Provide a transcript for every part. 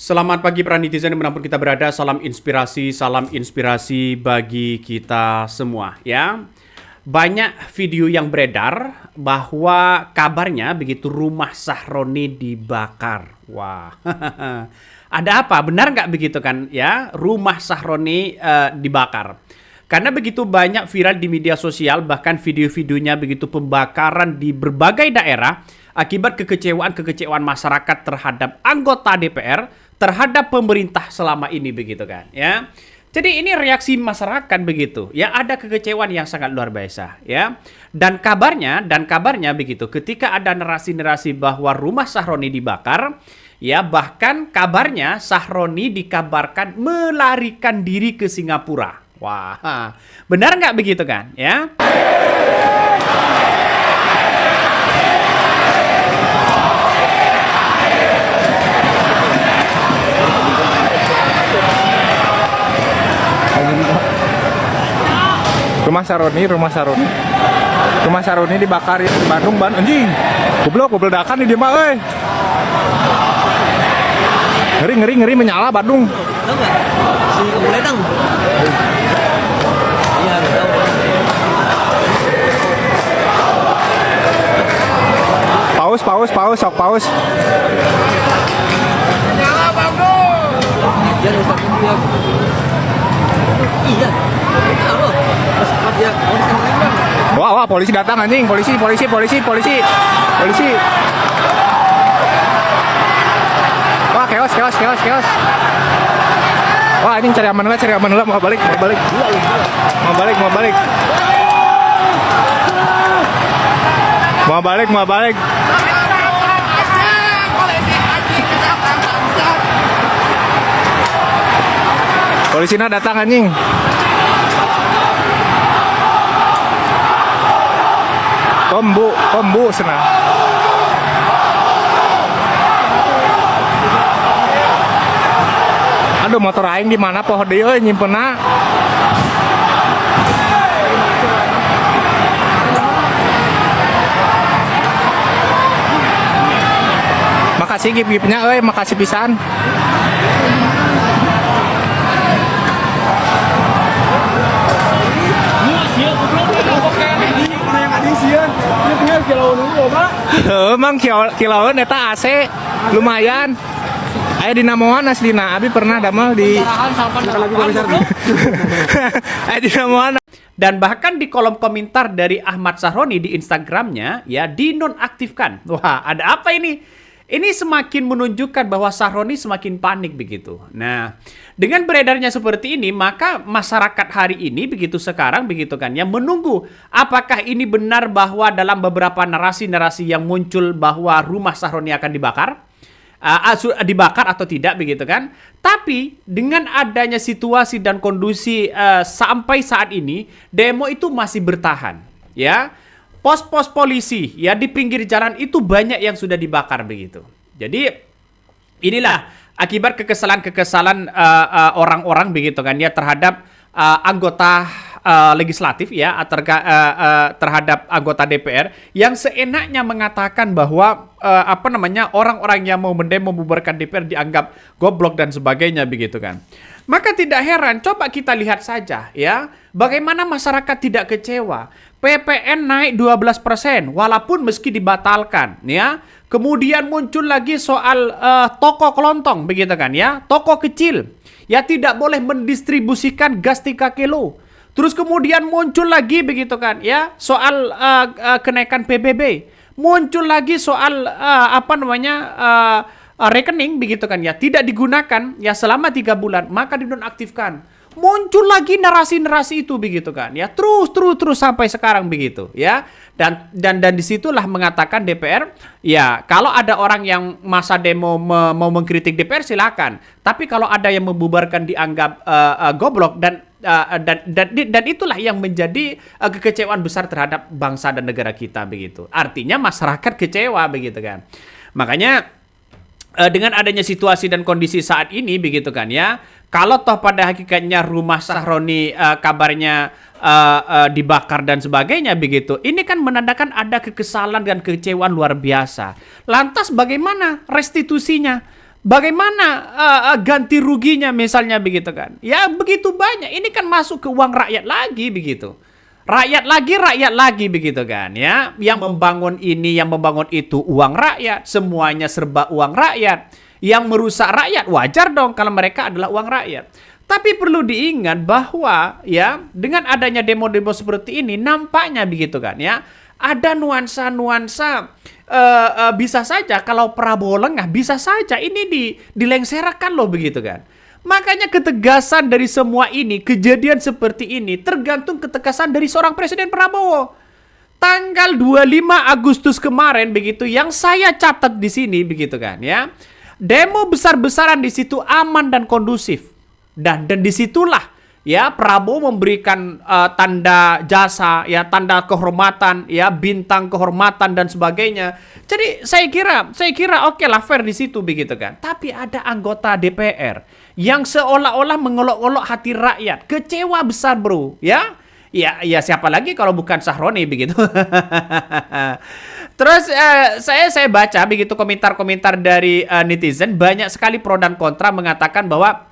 Selamat pagi para netizen dimanapun kita berada, salam inspirasi bagi kita semua ya. Banyak video yang beredar bahwa kabarnya begitu rumah Sahroni dibakar. Wah, ada apa? Benar nggak begitu kan ya? Rumah Sahroni dibakar. Karena begitu banyak viral di media sosial, bahkan video-videonya begitu pembakaran di berbagai daerah akibat kekecewaan masyarakat terhadap anggota DPR, terhadap pemerintah selama ini begitu kan ya. Jadi ini reaksi masyarakat begitu ya, ada kekecewaan yang sangat luar biasa ya. Dan kabarnya begitu ketika ada narasi-narasi bahwa rumah Sahroni dibakar ya, bahkan kabarnya Sahroni dikabarkan melarikan diri ke Singapura. Wah, benar nggak begitu kan ya? Rumah Sahroni dibakar di Bandung, anjing. Goblok ledakan di dia mah euy. Ngeri menyala Bandung. Tahu nggak? Si Ledang. Iya, tahu. Paus. Menyala Bandung. Iya, dia. Iya. Halo. Pas dia Wah, polisi datang anjing, polisi. Wah, chaos. Wah, anjing cari aman lah, mau balik. Mau balik. Polisinya datang anjing. Kombu sana. Aduh, motor aing di mana poho deui euy nyimpenna. Makasih gip-gipnya euy, makasih pisan. Emang kilauan eta AC lumayan. Aya di Namoan aslina, abi pernah damel di aya di Namoan. Dan bahkan di kolom komentar dari Ahmad Sahroni di Instagramnya ya dinonaktifkan. Wah, ada apa ini? Ini semakin menunjukkan bahwa Sahroni semakin panik begitu. Nah, dengan beredarnya seperti ini, maka masyarakat hari ini begitu sekarang begitu kan ya menunggu apakah ini benar bahwa dalam beberapa narasi-narasi yang muncul bahwa rumah Sahroni akan dibakar atau tidak begitu kan. Tapi dengan adanya situasi dan kondisi sampai saat ini, demo itu masih bertahan ya. Pos-pos polisi ya di pinggir jalan itu banyak yang sudah dibakar begitu. Jadi inilah akibat kekesalan orang-orang begitu kan ya terhadap anggota legislatif ya terhadap anggota DPR yang seenaknya mengatakan bahwa orang-orang yang mau mendemo membubarkan DPR dianggap goblok dan sebagainya begitu kan. Maka tidak heran, coba kita lihat saja ya, bagaimana masyarakat tidak kecewa. PPN naik 12% walaupun meski dibatalkan ya. Kemudian muncul lagi soal toko kelontong begitu kan ya, toko kecil ya tidak boleh mendistribusikan gas 3 kilo. Terus kemudian muncul lagi begitu kan ya soal kenaikan PBB. Muncul lagi soal rekening begitu kan ya tidak digunakan ya selama 3 bulan maka dinonaktifkan. Muncul lagi narasi-narasi itu begitu kan ya terus sampai sekarang begitu ya. Dan disitulah mengatakan DPR ya kalau ada orang yang masa demo mau mengkritik DPR silakan, tapi kalau ada yang membubarkan dianggap goblok dan itulah yang menjadi kekecewaan besar terhadap bangsa dan negara kita begitu. Artinya masyarakat kecewa begitu kan. Makanya dengan adanya situasi dan kondisi saat ini begitu kan ya, kalau toh pada hakikatnya rumah Sahroni kabarnya dibakar dan sebagainya begitu, ini kan menandakan ada kekesalan dan kekecewaan luar biasa. Lantas bagaimana restitusinya? Bagaimana ganti ruginya misalnya begitu kan? Ya begitu banyak. Ini kan masuk ke uang rakyat lagi begitu. Rakyat lagi begitu kan ya. Yang membangun ini, yang membangun itu uang rakyat. Semuanya serba uang rakyat. Yang merusak rakyat wajar dong kalau mereka adalah uang rakyat. Tapi perlu diingat bahwa ya dengan adanya demo-demo seperti ini nampaknya begitu kan ya. Ada nuansa-nuansa bisa saja kalau Prabowo lengah, bisa saja ini dilengserkan loh begitu kan. Makanya ketegasan dari semua ini, kejadian seperti ini tergantung ketegasan dari seorang Presiden Prabowo. Tanggal 25 Agustus kemarin begitu yang saya catat di sini begitu kan ya. Demo besar-besaran di situ aman dan kondusif. Dan disitulah ya Prabowo memberikan tanda jasa, ya tanda kehormatan, ya bintang kehormatan dan sebagainya. Jadi saya kira oke lah fair di situ begitu kan. Tapi ada anggota DPR yang seolah-olah mengolok-olok hati rakyat, kecewa besar bro, ya. Ya siapa lagi kalau bukan Sahroni begitu. Terus saya baca begitu komentar-komentar dari netizen, banyak sekali pro dan kontra mengatakan bahwa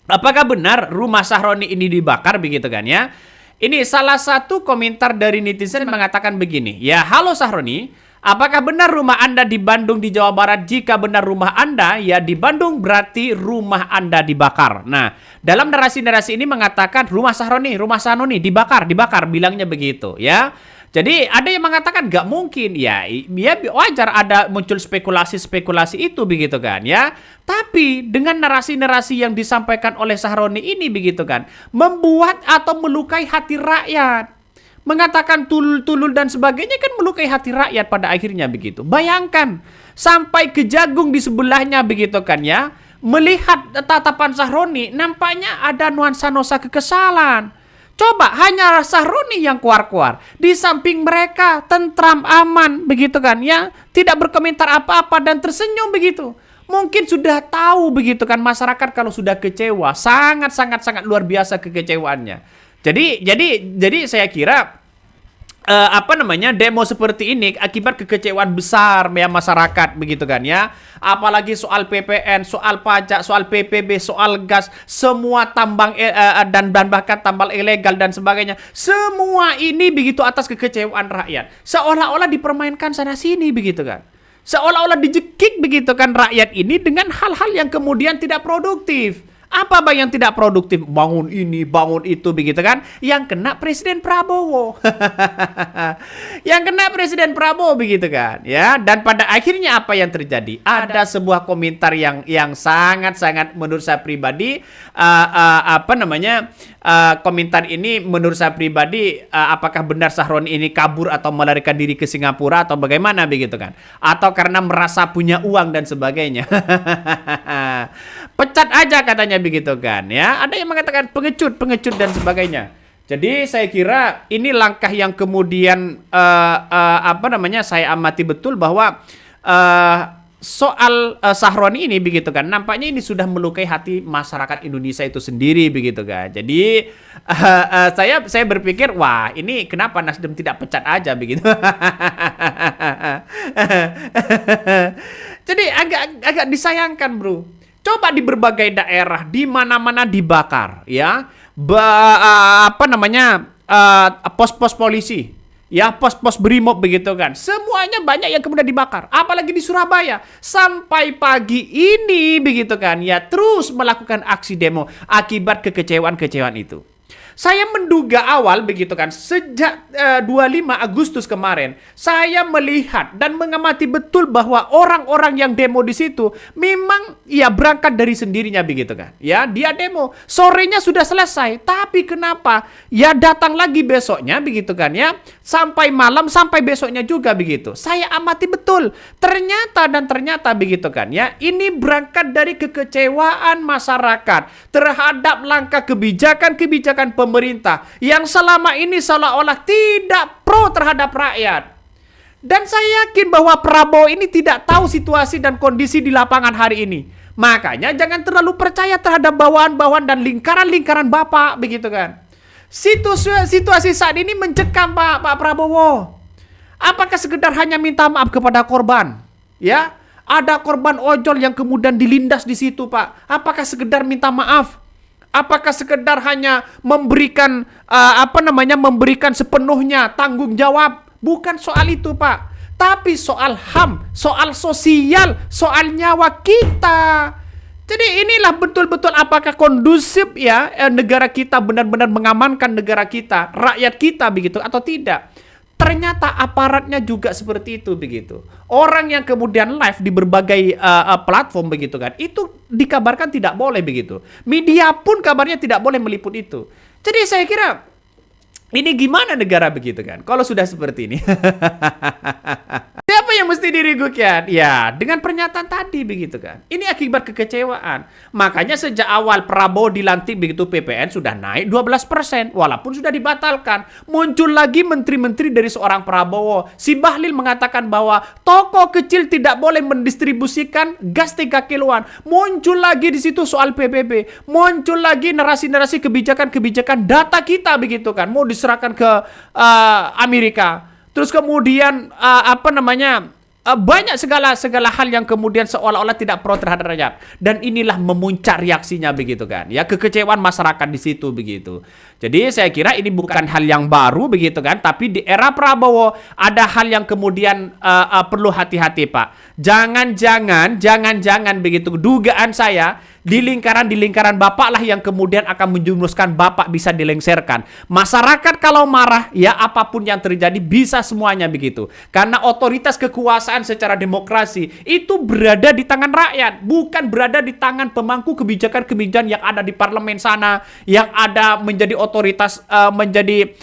apakah benar rumah Sahroni ini dibakar begitu kan ya? Ini salah satu komentar dari netizen mengatakan begini. Ya, halo Sahroni, apakah benar rumah Anda di Bandung di Jawa Barat? Jika benar rumah Anda ya di Bandung berarti rumah Anda dibakar. Nah, dalam narasi-narasi ini mengatakan rumah Sahroni dibakar, bilangnya begitu ya. Jadi ada yang mengatakan gak mungkin, ya wajar ada muncul spekulasi-spekulasi itu begitu kan ya. Tapi dengan narasi-narasi yang disampaikan oleh Sahroni ini begitu kan, membuat atau melukai hati rakyat. Mengatakan tulul-tulul dan sebagainya kan melukai hati rakyat pada akhirnya begitu. Bayangkan sampai Kejagung di sebelahnya begitu kan ya, melihat tatapan Sahroni nampaknya ada nuansa-nuansa kekesalan. Coba hanya Sahroni yang keluar-keluar. Di samping mereka tentram aman begitu kan ya. Tidak berkomentar apa-apa dan tersenyum begitu. Mungkin sudah tahu begitu kan masyarakat kalau sudah kecewa. Sangat luar biasa kekecewaannya. Jadi saya kira demo seperti ini akibat kekecewaan besar ya masyarakat begitu kan ya. Apalagi soal PPN, soal pajak, soal PPB, soal gas, semua tambang dan bahkan tambang ilegal dan sebagainya. Semua ini begitu atas kekecewaan rakyat. Seolah-olah dipermainkan sana sini begitu kan. Seolah-olah dijekik begitu kan rakyat ini dengan hal-hal yang kemudian tidak produktif. Apa yang tidak produktif? Bangun ini, bangun itu begitu kan? Yang kena Presiden Prabowo. Yang kena Presiden Prabowo begitu kan? Ya, dan pada akhirnya apa yang terjadi? Ada sebuah komentar yang sangat menurut saya pribadi komentar ini menurut saya pribadi apakah benar Sahroni ini kabur atau melarikan diri ke Singapura atau bagaimana begitu kan? Atau karena merasa punya uang dan sebagainya. Pecat aja katanya begitu kan ya. Ada yang mengatakan pengecut dan sebagainya. Jadi saya kira ini langkah yang kemudian saya amati betul bahwa soal Sahroni ini begitu kan. Nampaknya ini sudah melukai hati masyarakat Indonesia itu sendiri begitu kan. Jadi saya berpikir wah ini kenapa Nasdem tidak pecat aja begitu. Jadi agak disayangkan bro. Coba di berbagai daerah, di mana-mana dibakar, ya, pos-pos polisi, ya, pos-pos brimob begitu kan, semuanya banyak yang kemudian dibakar, apalagi di Surabaya, sampai pagi ini begitu kan, ya, terus melakukan aksi demo akibat kekecewaan itu. Saya menduga awal begitu kan, sejak 25 Agustus kemarin, saya melihat dan mengamati betul bahwa orang-orang yang demo di situ memang ya berangkat dari sendirinya begitu kan. Ya, dia demo, sorenya sudah selesai, tapi kenapa? Ya datang lagi besoknya begitu kan ya, sampai malam, sampai besoknya juga begitu. Saya amati betul, ternyata begitu kan ya, ini berangkat dari kekecewaan masyarakat terhadap langkah kebijakan pemerintah yang selama ini seolah-olah tidak pro terhadap rakyat. Dan saya yakin bahwa Prabowo ini tidak tahu situasi dan kondisi di lapangan hari ini. Makanya jangan terlalu percaya terhadap bawaan-bawaan dan lingkaran-lingkaran Bapak begitu kan. Situasi saat ini mencekam Pak Prabowo. Apakah sekedar hanya minta maaf kepada korban? Ya? Ada korban ojol yang kemudian dilindas di situ, Pak. Apakah sekedar minta maaf? Apakah sekedar hanya memberikan memberikan sepenuhnya tanggung jawab? Bukan soal itu, Pak. Tapi soal HAM, soal sosial, soal nyawa kita. Jadi inilah betul-betul apakah kondusif ya negara kita benar-benar mengamankan negara kita, rakyat kita begitu atau tidak? Ternyata aparatnya juga seperti itu begitu. Orang yang kemudian live di berbagai platform begitu kan, itu dikabarkan tidak boleh begitu. Media pun kabarnya tidak boleh meliput itu. Jadi saya kira ini gimana negara begitu kan? Kalau sudah seperti ini. Siapa yang mesti dirugikan? Ya, dengan pernyataan tadi begitu kan. Ini akibat kekecewaan. Makanya sejak awal Prabowo dilantik begitu PPN sudah naik 12% walaupun sudah dibatalkan. Muncul lagi menteri-menteri dari seorang Prabowo. Si Bahlil mengatakan bahwa toko kecil tidak boleh mendistribusikan gas 3 kiloan. Muncul lagi di situ soal PBB. Muncul lagi narasi-narasi kebijakan-kebijakan data kita begitu kan. Mau diserahkan ke Amerika. Terus kemudian banyak segala hal yang kemudian seolah-olah tidak pro terhadap rakyat. Dan inilah memuncak reaksinya begitu kan. Ya, kekecewaan masyarakat di situ begitu. Jadi saya kira ini bukan hal yang baru begitu kan, tapi di era Prabowo ada hal yang kemudian perlu hati-hati, Pak. Jangan begitu. Dugaan saya di lingkaran Bapak lah yang kemudian akan menjumuskan Bapak bisa dilengserkan. Masyarakat kalau marah, ya apapun yang terjadi bisa semuanya begitu. Karena otoritas kekuasaan secara demokrasi itu berada di tangan rakyat, bukan berada di tangan pemangku kebijakan-kebijakan yang ada di parlemen sana, yang ada menjadi otoritas, menjadi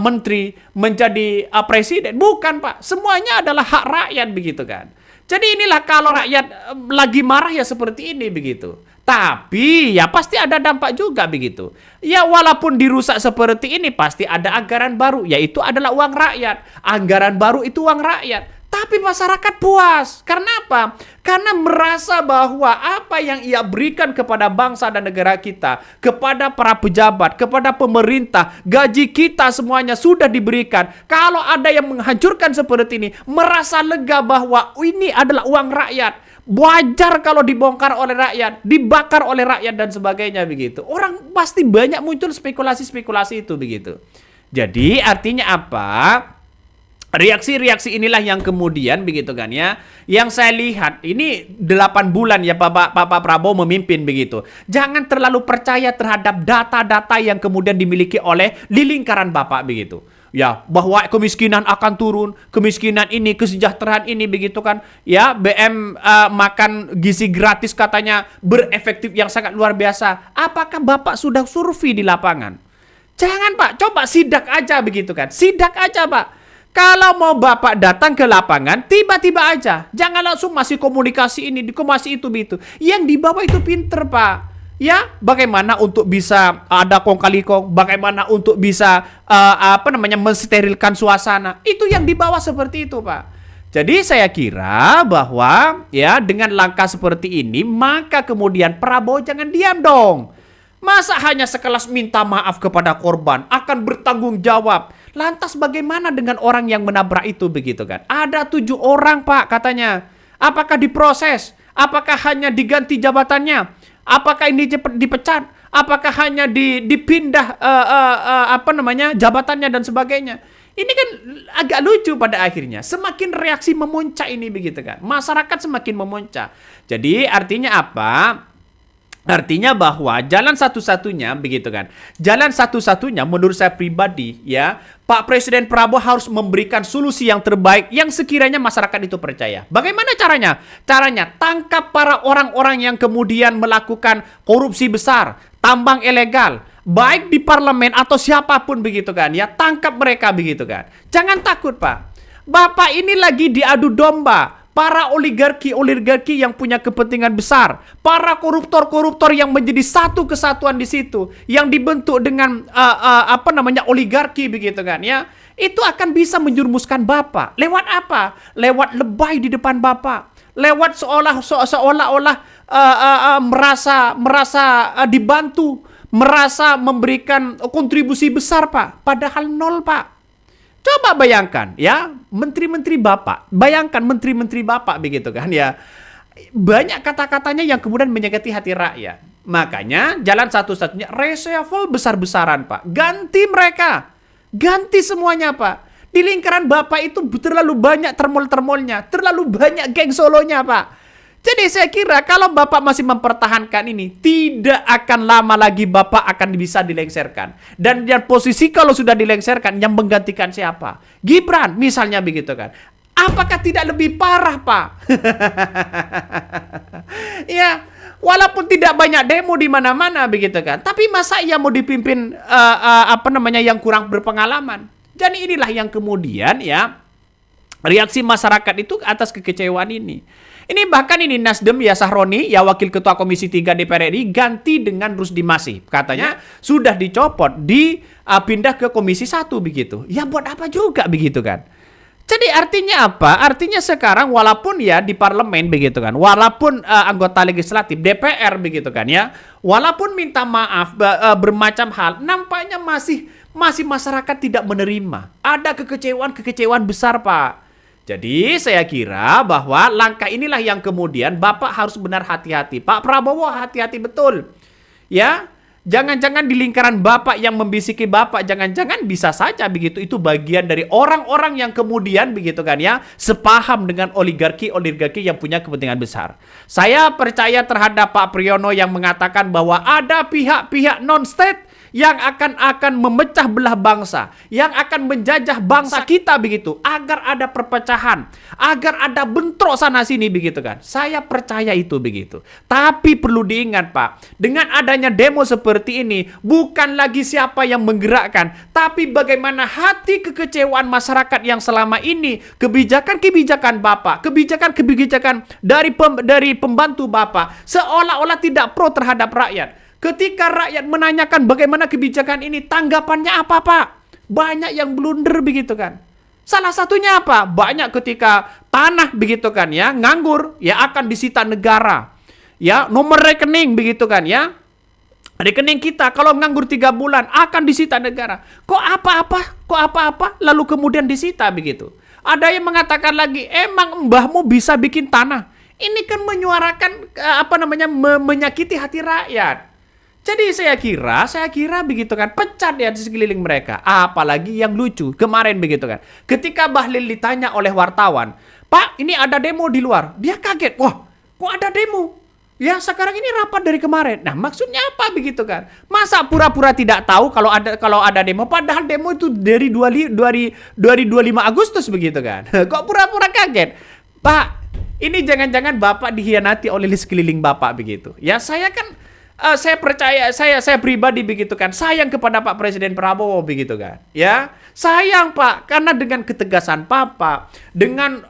menteri, menjadi presiden. Bukan, Pak. Semuanya adalah hak rakyat begitu kan. Jadi inilah kalau rakyat lagi marah ya seperti ini begitu. Tapi ya pasti ada dampak juga begitu. Ya walaupun dirusak seperti ini pasti ada anggaran baru, yaitu adalah uang rakyat. Anggaran baru itu uang rakyat. Tapi masyarakat puas. Karena apa? Karena merasa bahwa apa yang ia berikan kepada bangsa dan negara kita, kepada para pejabat, kepada pemerintah, gaji kita semuanya sudah diberikan. Kalau ada yang menghancurkan seperti ini, merasa lega bahwa ini adalah uang rakyat. Wajar kalau dibongkar oleh rakyat, dibakar oleh rakyat dan sebagainya begitu. Orang pasti banyak muncul spekulasi-spekulasi itu begitu. Jadi artinya apa? Reaksi-reaksi inilah yang kemudian begitu kan ya. Yang saya lihat ini 8 bulan ya Pak Prabowo memimpin begitu. Jangan terlalu percaya terhadap data-data yang kemudian dimiliki oleh di lingkaran Bapak begitu. Ya, bahwa kemiskinan akan turun, kemiskinan ini, kesejahteraan ini begitu kan. Ya, BM makan gizi gratis katanya berefektif yang sangat luar biasa. Apakah Bapak sudah survei di lapangan? Jangan, Pak, coba sidak aja begitu kan. Sidak aja, Pak. Kalau mau Bapak datang ke lapangan, tiba-tiba aja. Jangan langsung masih komunikasi ini, masih itu begitu. Yang di bawah itu pinter, Pak. Ya, bagaimana untuk bisa ada kong kali kong, bagaimana untuk bisa mensterilkan suasana. Itu yang di bawah seperti itu, Pak. Jadi saya kira bahwa ya dengan langkah seperti ini, maka kemudian Prabowo jangan diam dong. Masa hanya sekelas minta maaf kepada korban, akan bertanggung jawab. Lantas bagaimana dengan orang yang menabrak itu begitu kan? Ada 7 orang, Pak, katanya. Apakah diproses? Apakah hanya diganti jabatannya? Apakah ini dipecat? Apakah hanya dipindah jabatannya dan sebagainya? Ini kan agak lucu pada akhirnya. Semakin reaksi memuncak ini begitu kan. Masyarakat semakin memuncak. Jadi artinya apa? Artinya bahwa jalan satu-satunya begitu kan. Jalan satu-satunya menurut saya pribadi ya, Pak Presiden Prabowo harus memberikan solusi yang terbaik yang sekiranya masyarakat itu percaya. Bagaimana caranya? Caranya tangkap para orang-orang yang kemudian melakukan korupsi besar, tambang ilegal, baik di parlemen atau siapapun begitu kan ya, tangkap mereka begitu kan. Jangan takut, Pak. Bapak ini lagi diadu domba. Para oligarki yang punya kepentingan besar, para koruptor yang menjadi satu kesatuan di situ, yang dibentuk dengan oligarki begitu kan ya, itu akan bisa menjerumuskan Bapak. Lewat apa? Lewat lebay di depan Bapak, lewat seolah-olah merasa dibantu, merasa memberikan kontribusi besar, Pak. Padahal nol, Pak. Coba bayangkan ya, menteri-menteri Bapak, bayangkan menteri-menteri Bapak begitu kan ya. Banyak kata-katanya yang kemudian menyakiti hati rakyat. Makanya jalan satu-satunya reshuffle besar-besaran, Pak. Ganti mereka. Ganti semuanya, Pak. Di lingkaran Bapak itu terlalu banyak termol-termolnya, terlalu banyak geng solonya, Pak. Jadi saya kira kalau Bapak masih mempertahankan ini, tidak akan lama lagi Bapak akan bisa dilengsarkan. Dan posisi kalau sudah dilengsarkan, yang menggantikan siapa? Gibran misalnya begitu kan. Apakah tidak lebih parah, Pak? Ya, walaupun tidak banyak demo di mana-mana begitu kan. Tapi masa ia mau dipimpin yang kurang berpengalaman? Jadi inilah yang kemudian ya reaksi masyarakat itu atas kekecewaan ini. Ini bahkan ini Nasdem ya Sahroni ya Wakil Ketua Komisi 3 DPR RI ganti dengan Rusdi Masih. Katanya sudah dicopot, pindah ke Komisi 1 begitu. Ya buat apa juga begitu kan? Jadi artinya apa? Artinya sekarang walaupun ya di parlemen begitu kan, walaupun anggota legislatif DPR begitu kan ya, walaupun minta maaf bermacam hal, nampaknya masih masyarakat tidak menerima. Ada kekecewaan besar, Pak. Jadi saya kira bahwa langkah inilah yang kemudian Bapak harus benar hati-hati. Pak Prabowo hati-hati betul. Ya, jangan-jangan di lingkaran Bapak yang membisiki Bapak, jangan-jangan bisa saja begitu itu bagian dari orang-orang yang kemudian begitu kan ya, sepaham dengan oligarki yang punya kepentingan besar. Saya percaya terhadap Pak Priyono yang mengatakan bahwa ada pihak-pihak non-state yang akan memecah belah bangsa, yang akan menjajah bangsa kita begitu, agar ada perpecahan, agar ada bentrok sana sini begitu kan. Saya percaya itu begitu. Tapi perlu diingat, Pak, dengan adanya demo seperti ini, bukan lagi siapa yang menggerakkan, tapi bagaimana hati kekecewaan masyarakat yang selama ini kebijakan-kebijakan Bapak, kebijakan-kebijakan dari pembantu Bapak seolah-olah tidak pro terhadap rakyat. Ketika rakyat menanyakan bagaimana kebijakan ini, tanggapannya apa, Pak? Banyak yang blunder begitu kan. Salah satunya apa? Banyak ketika tanah begitu kan ya, nganggur, ya akan disita negara. Ya, nomor rekening begitu kan ya. Rekening kita kalau nganggur 3 bulan akan disita negara. Kok apa-apa lalu kemudian disita begitu. Ada yang mengatakan lagi, emang mbahmu bisa bikin tanah. Ini kan menyuarakan menyakiti hati rakyat. Jadi saya kira begitu kan, pecat ya di sekeliling mereka. Apalagi yang lucu, kemarin begitu kan. Ketika Bahlil ditanya oleh wartawan, "Pak, ini ada demo di luar." Dia kaget, "Wah, kok ada demo? Ya, sekarang ini rapat dari kemarin." Nah, maksudnya apa begitu kan? Masa pura-pura tidak tahu kalau ada demo, padahal demo itu dari 25 Agustus begitu kan. Kok pura-pura kaget? Pak, ini jangan-jangan Bapak dikhianati oleh sekeliling Bapak begitu. Ya, saya kan saya percaya, saya pribadi begitu kan, sayang kepada Pak Presiden Prabowo begitu kan, ya sayang Pak, karena dengan ketegasan Bapak, dengan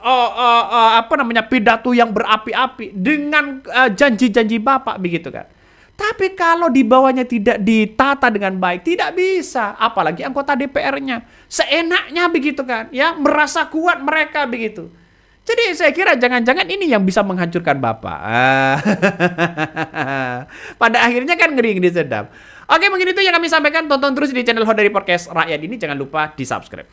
pidato yang berapi-api, dengan janji-janji Bapak begitu kan. Tapi kalau di bawahnya tidak ditata dengan baik, tidak bisa, apalagi anggota DPR-nya, seenaknya begitu kan, ya merasa kuat mereka begitu. Jadi saya kira jangan-jangan ini yang bisa menghancurkan Bapak. Pada akhirnya kan ngeri sedap. Oke, mungkin itu yang kami sampaikan. Tonton terus di channel Hodari Podcast Rakyat ini. Jangan lupa di subscribe.